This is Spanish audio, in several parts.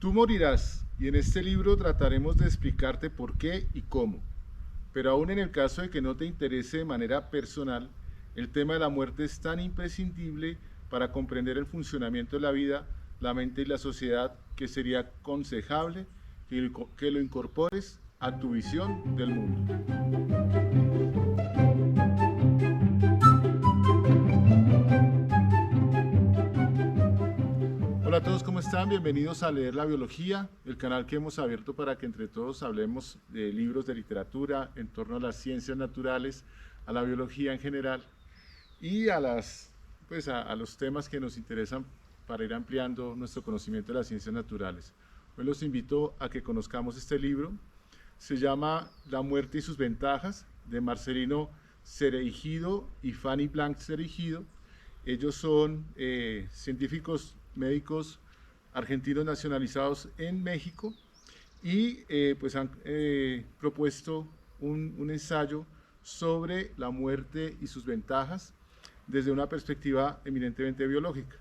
Tú morirás, y en este libro trataremos de explicarte por qué y cómo. Pero aún en el caso de que no te interese de manera personal, el tema de la muerte es tan imprescindible para comprender el funcionamiento de la vida, la mente y la sociedad que sería aconsejable que lo incorpores a tu visión del mundo. Hola a todos, ¿cómo están? Bienvenidos a Leer la Biología, el canal que hemos abierto para que entre todos hablemos de libros de literatura en torno a las ciencias naturales, a la biología en general y a los temas que nos interesan para ir ampliando nuestro conocimiento de las ciencias naturales. Hoy los invito a que conozcamos este libro. Se llama La muerte y sus ventajas, de Marcelino Cereijido y Fanny Blanch Cereijido. Ellos son científicos médicos argentinos nacionalizados en México y pues han propuesto un ensayo sobre la muerte y sus ventajas desde una perspectiva eminentemente biológica.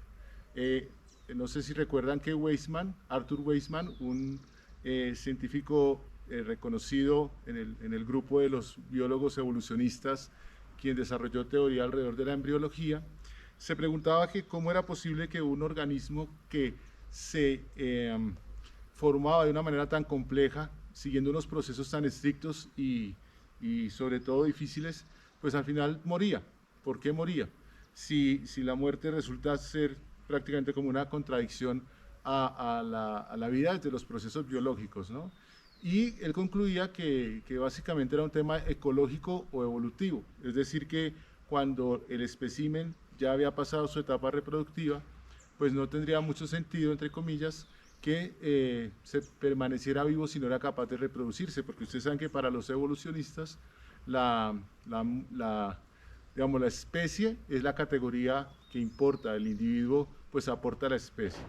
No sé si recuerdan que Arthur Weismann, un científico reconocido en el grupo de los biólogos evolucionistas, quien desarrolló teoría alrededor de la embriología, se preguntaba que cómo era posible que un organismo que se formaba de una manera tan compleja, siguiendo unos procesos tan estrictos y sobre todo difíciles, pues al final moría. ¿Por qué moría? Si la muerte resulta ser prácticamente como una contradicción a la vida desde los procesos biológicos, ¿no? Y él concluía que básicamente era un tema ecológico o evolutivo, es decir, que cuando el espécimen ya había pasado su etapa reproductiva, pues no tendría mucho sentido, entre comillas, que se permaneciera vivo si no era capaz de reproducirse, porque ustedes saben que para los evolucionistas la, la, la, digamos, la especie es la categoría que importa, el individuo pues aporta a la especie.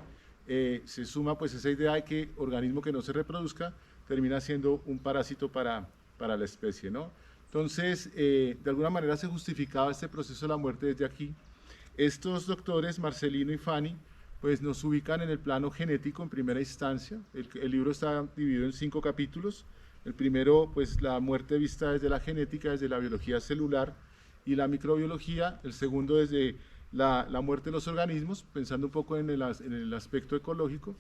Se suma pues esa idea de que organismo que no se reproduzca termina siendo un parásito para la especie, ¿no? Entonces, de alguna manera se justificaba este proceso de la muerte desde aquí. Estos doctores, Marcelino y Fanny, pues nos ubican en el plano genético en primera instancia. El libro está dividido en 5 capítulos. El primero, pues la muerte vista desde la genética, desde la biología celular y la microbiología. El segundo, desde la muerte de los organismos, pensando un poco en el aspecto ecológico.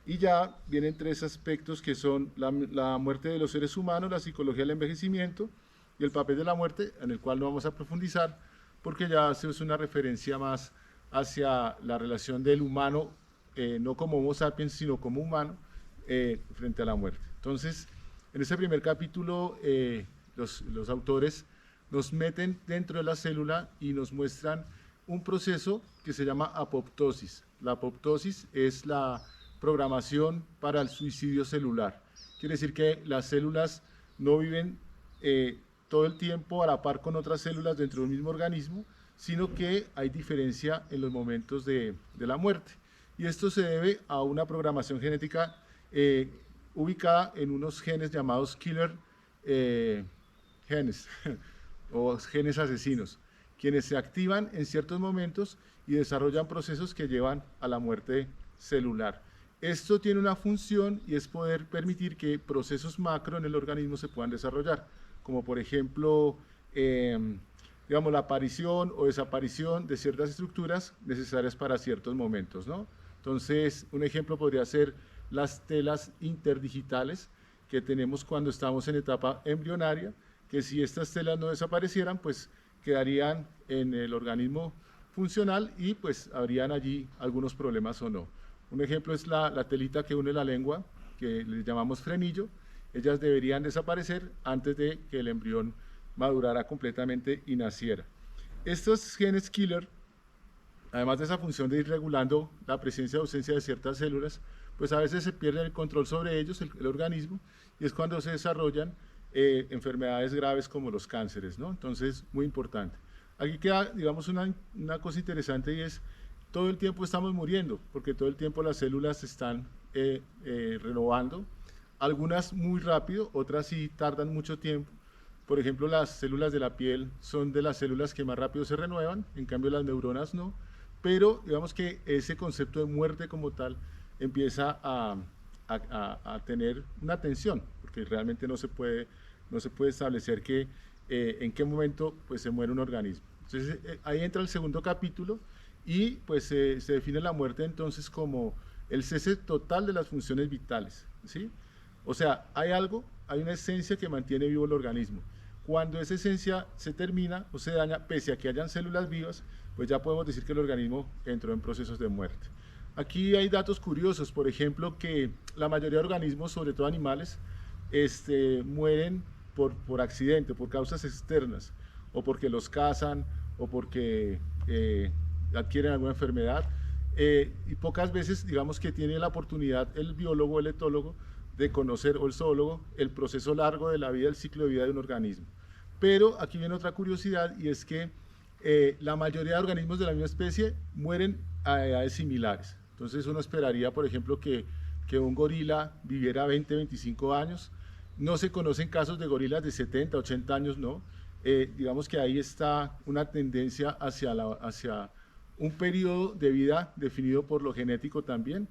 Y ya vienen 3 aspectos que son la muerte de los seres humanos, la psicología del envejecimiento y el papel de la muerte, en el cual no vamos a profundizar, porque ya se es una referencia más hacia la relación del humano, no como Homo sapiens, sino como humano, frente a la muerte. Entonces, en ese primer capítulo, los autores nos meten dentro de la célula y nos muestran un proceso que se llama apoptosis. La apoptosis es la programación para el suicidio celular. Quiere decir que las células no viven todo el tiempo a la par con otras células dentro del mismo organismo, sino que hay diferencia en los momentos de la muerte. Y esto se debe a una programación genética ubicada en unos genes llamados killer genes o genes asesinos, quienes se activan en ciertos momentos y desarrollan procesos que llevan a la muerte celular. Esto tiene una función y es poder permitir que procesos macro en el organismo se puedan desarrollar, como por ejemplo, digamos, la aparición o desaparición de ciertas estructuras necesarias para ciertos momentos, ¿no? Entonces, un ejemplo podría ser las telas interdigitales que tenemos cuando estamos en etapa embrionaria, que si estas telas no desaparecieran, pues quedarían en el organismo funcional y pues habrían allí algunos problemas o no. Un ejemplo es la telita que une la lengua, que le llamamos frenillo. Ellas deberían desaparecer antes de que el embrión madurara completamente y naciera. Estos genes killer, además de esa función de ir regulando la presencia o ausencia de ciertas células, pues a veces se pierde el control sobre ellos, el organismo, y es cuando se desarrollan enfermedades graves como los cánceres, ¿no? Entonces, muy importante. Aquí queda, digamos, una cosa interesante y es, todo el tiempo estamos muriendo, porque todo el tiempo las células se están renovando, algunas muy rápido, otras sí tardan mucho tiempo. Por ejemplo, las células de la piel son de las células que más rápido se renuevan, en cambio las neuronas no, pero digamos que ese concepto de muerte como tal empieza a tener una tensión, porque realmente no se puede establecer en qué momento pues, se muere un organismo. Entonces ahí entra el segundo capítulo y pues se define la muerte entonces como el cese total de las funciones vitales, ¿sí? O sea, hay una esencia que mantiene vivo el organismo. Cuando esa esencia se termina o se daña, pese a que hayan células vivas, pues ya podemos decir que el organismo entró en procesos de muerte. Aquí hay datos curiosos, por ejemplo, que la mayoría de organismos, sobre todo animales, mueren por accidente, por causas externas, o porque los cazan, o porque adquieren alguna enfermedad. Y pocas veces, digamos que tiene la oportunidad el biólogo, el etólogo, de conocer, o el zoólogo, el proceso largo de la vida, el ciclo de vida de un organismo. Pero aquí viene otra curiosidad, y es que la mayoría de organismos de la misma especie mueren a edades similares. Entonces uno esperaría, por ejemplo, que un gorila viviera 20, 25 años. No se conocen casos de gorilas de 70, 80 años, no. Digamos que ahí está una tendencia hacia un periodo de vida definido por lo genético también.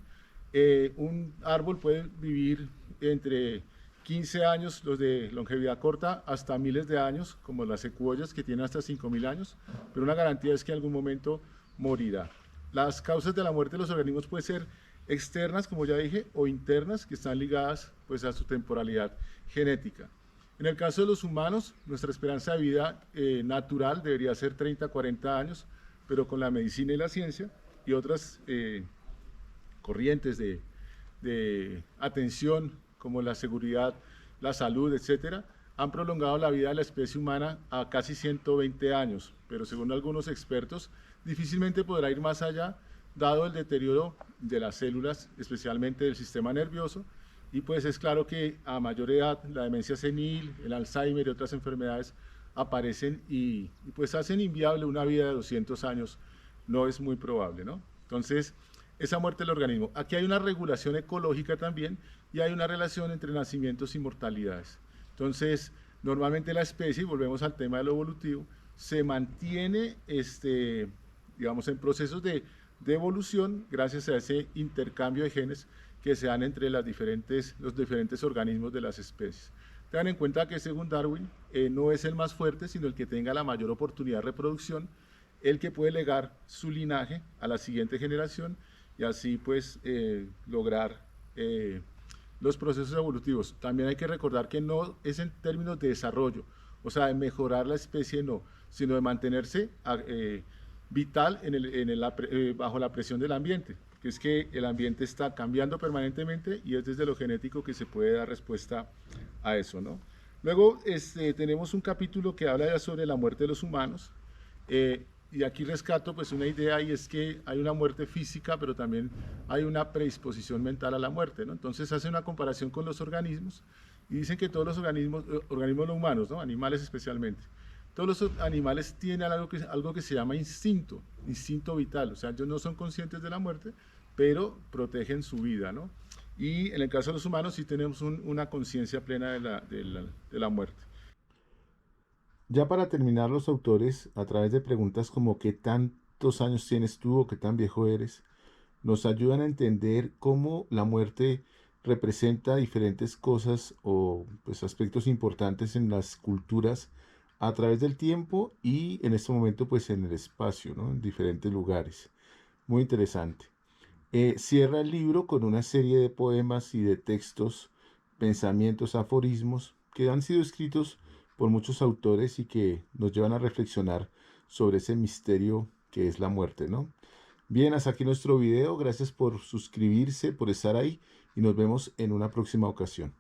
Un árbol puede vivir entre 15 años, los de longevidad corta, hasta miles de años, como las secuoyas que tienen hasta 5.000 años, pero una garantía es que en algún momento morirá. Las causas de la muerte de los organismos pueden ser externas, como ya dije, o internas, que están ligadas pues, a su temporalidad genética. En el caso de los humanos, nuestra esperanza de vida natural debería ser 30, 40 años, pero con la medicina y la ciencia y otras corrientes de atención, como la seguridad, la salud, etcétera, han prolongado la vida de la especie humana a casi 120 años, pero según algunos expertos, difícilmente podrá ir más allá, dado el deterioro de las células, especialmente del sistema nervioso, y pues es claro que a mayor edad la demencia senil, el Alzheimer y otras enfermedades aparecen y pues hacen inviable una vida de 200 años, no es muy probable, ¿no? Entonces, esa muerte del organismo. Aquí hay una regulación ecológica también y hay una relación entre nacimientos y mortalidades. Entonces, normalmente la especie, y volvemos al tema de lo evolutivo, se mantiene, digamos, en procesos de evolución gracias a ese intercambio de genes que se dan entre los diferentes organismos de las especies. Tengan en cuenta que según Darwin, no es el más fuerte, sino el que tenga la mayor oportunidad de reproducción, el que puede legar su linaje a la siguiente generación y así pues lograr los procesos evolutivos. También hay que recordar que no es en términos de desarrollo, o sea, de mejorar la especie no, sino de mantenerse vital bajo la presión del ambiente, que es que el ambiente está cambiando permanentemente y es desde lo genético que se puede dar respuesta a eso, ¿no? Luego tenemos un capítulo que habla ya sobre la muerte de los humanos, y aquí rescato pues una idea, y es que hay una muerte física, pero también hay una predisposición mental a la muerte, ¿no? Entonces hace una comparación con los organismos y dicen que todos los organismos no humanos, ¿no? Animales especialmente, todos los animales tienen algo que se llama instinto vital, o sea, ellos no son conscientes de la muerte, pero protegen su vida, ¿no? Y en el caso de los humanos sí tenemos una conciencia plena de la muerte. Ya para terminar, los autores, a través de preguntas como ¿qué tantos años tienes tú o qué tan viejo eres?, nos ayudan a entender cómo la muerte representa diferentes cosas o pues, aspectos importantes en las culturas a través del tiempo y en este momento pues en el espacio, ¿no? En diferentes lugares. Muy interesante. Cierra el libro con una serie de poemas y de textos, pensamientos, aforismos que han sido escritos por muchos autores y que nos llevan a reflexionar sobre ese misterio que es la muerte, ¿no? Bien, hasta aquí nuestro video. Gracias por suscribirse, por estar ahí y nos vemos en una próxima ocasión.